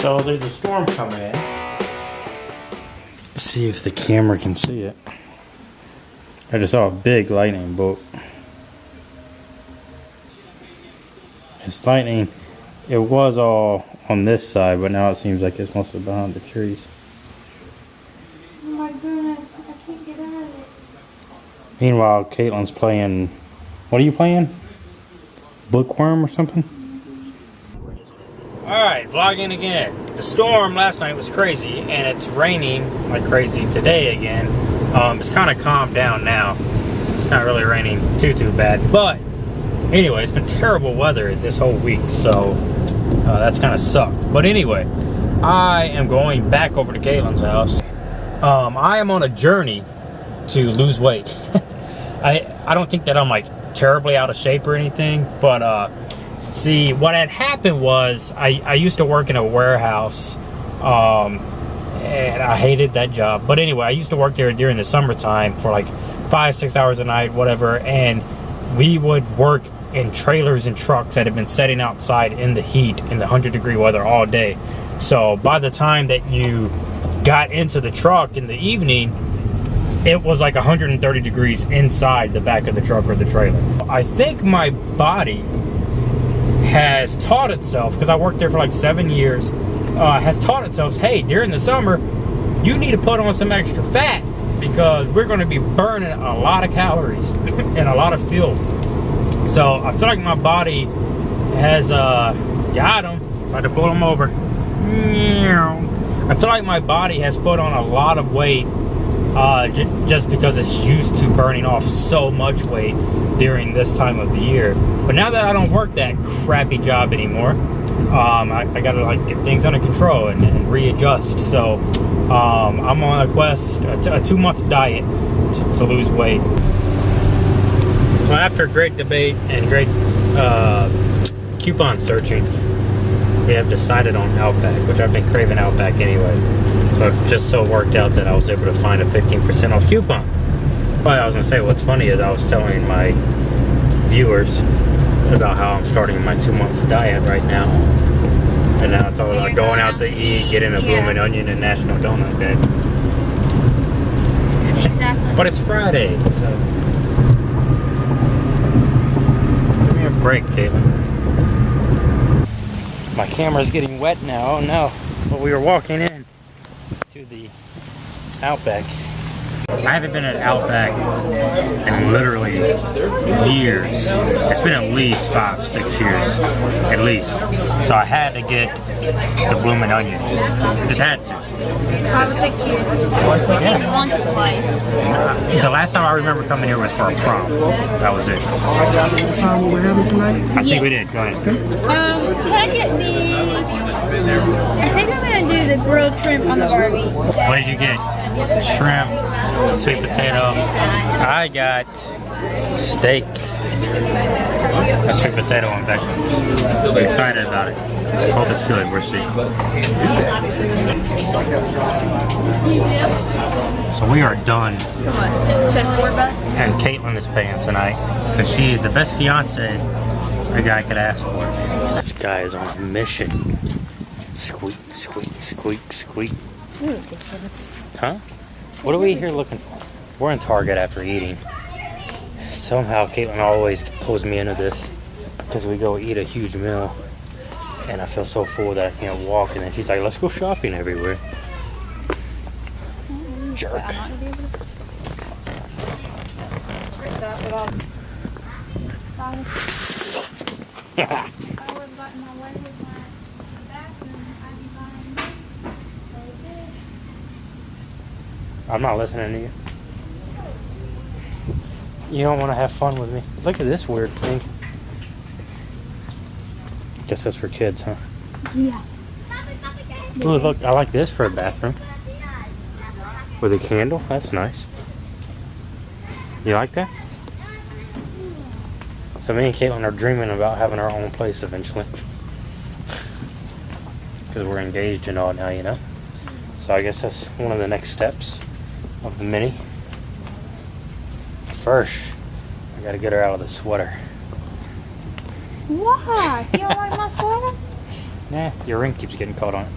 So there's a storm coming in. Let's see if the camera can see it. I just saw a big lightning bolt. It's lightning. It was all on this side, but now it seems like it's mostly behind the trees. Oh my goodness, I can't get out of it. Meanwhile, Caitlin's playing. What are you playing? Bookworm or something? Alright, vlogging again. The storm last night was crazy, and it's raining like crazy today again. It's kind of calmed down now. It's not really raining too bad. But, anyway, it's been terrible weather this whole week, so that's kind of sucked. But anyway, I am going back over to Caitlin's house. I am on a journey to lose weight. I don't think that I'm like terribly out of shape or anything, but see, what had happened was I used to work in a warehouse, and I hated that job. But anyway, I used to work there during the summertime for like 5-6 hours a night, whatever, and we would work in trailers and trucks that had been sitting outside in the heat, in the 100-degree weather all day. So by the time that you got into the truck in the evening, it was like 130 degrees inside the back of the truck or the trailer. I think my body has taught itself, because I worked there for like 7 years, has taught itself, hey, during the summer, you need to put on some extra fat, because we're going to be burning a lot of calories and a lot of fuel. So I feel like my body has got him. About to pull him over. I feel like my body has put on a lot of weight just because it's used to burning off so much weight during this time of the year. But now that I don't work that crappy job anymore, I gotta like get things under control and readjust. So I'm on a quest, a 2-month diet to lose weight. So after great debate and great coupon searching, we have decided on Outback, which I've been craving Outback anyway. But just so worked out that I was able to find a 15% off coupon. But I was gonna say, what's funny is I was telling my viewers about how I'm starting my 2-month diet right now. And now it's all about going out to eat, getting a blooming onion and National Donut Day. Exactly. But it's Friday, so give me a break, Caitlin. My camera's getting wet now. Oh no. But we were walking in to the Outback. I haven't been at Outback in literally years. It's been at least 5-6 years, at least. So I had to get the blooming onion. Just had to. 5 or 6 years. Maybe once or twice. The last time I remember coming here was for a prom. That was it. Decide what we're having tonight? I think we did. Go ahead. Can I get I think I'm going to do the grilled shrimp on the Barbie. What did you get? Shrimp, sweet potato. I got steak. A sweet potato and vegetables. I'm excited about it. Hope it's good. We'll see. So we are done. So what? $74? And Caitlin is paying tonight because she's the best fiance a guy could ask for. This guy is on a mission. Squeak, squeak, squeak, squeak. Huh? What are we here looking for? We're in Target after eating. Somehow Caitlin always pulls me into this because we go eat a huge meal and I feel so full that I can't walk, and then she's like, let's go shopping everywhere. Jerk. I'm not listening to you. You don't want to have fun with me. Look at this weird thing. Guess that's for kids, huh? Yeah. Ooh, look, I like this for a bathroom. With a candle? That's nice. You like that? So me and Caitlin are dreaming about having our own place eventually. Because we're engaged and all now, you know? So I guess that's one of the next steps of the mini. First, I gotta get her out of the sweater. Why? You don't like my sweater? Nah, your ring keeps getting caught on it.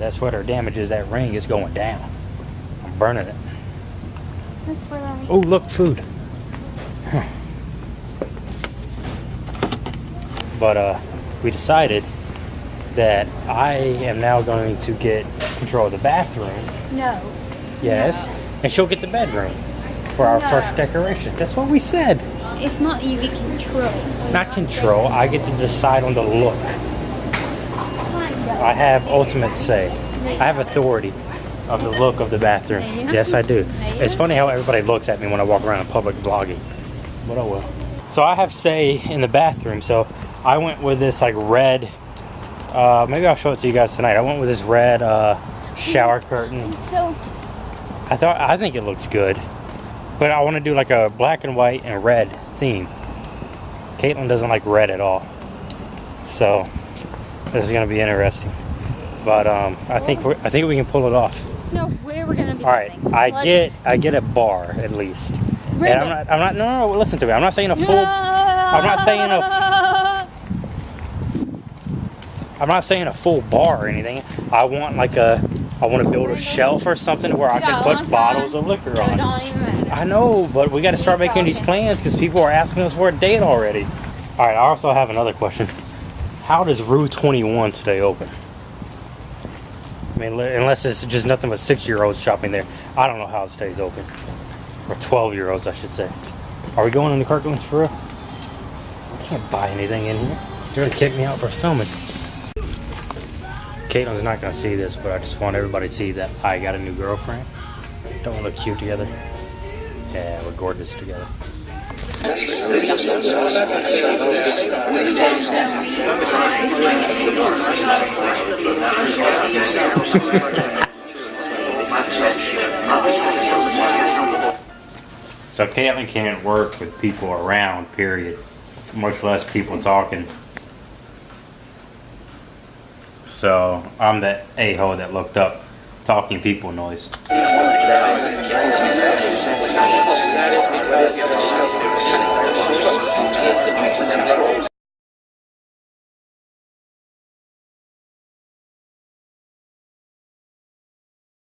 that sweater damages that ring, it's going down. I'm burning it. That's what I... Oh, look, food. Huh. But we decided that I am now going to get control of the bathroom. No. Yes. And she'll get the bedroom for our first decorations. That's what we said. It's not you get control. Not control. I get to decide on the look. I have ultimate say. I have authority of the look of the bathroom. Yes, I do. It's funny how everybody looks at me when I walk around in public vlogging. But oh well. So I have say in the bathroom. So I went with this like red, maybe I'll show it to you guys tonight. I went with this red shower curtain. So I think it looks good. But I want to do like a black and white and red theme. Caitlin doesn't like red at all. So this is going to be interesting. But I think we can pull it off. no, where we're gonna be. All right, I get a bar at least. And I'm not. No, listen to me. I'm not saying a full. I'm not saying a full bar or anything. I want like I want to build a shelf or something where I can put bottles of liquor on. I know, but we got to start making these plans because people are asking us for a date already. All right, I also have another question. How does Rue 21 stay open? I mean, unless it's just nothing but 6-year-olds shopping there. I don't know how it stays open. Or 12-year-olds, I should say. Are we going in the cartoons for real? I can't buy anything in here. You're gonna kick me out for filming. Caitlin's not gonna see this, but I just want everybody to see that I got a new girlfriend. Don't we look cute together? Yeah, we're gorgeous together. So Caitlin can't work with people around, period. Much less people talking. So I'm that a-hole that looked up talking people noise.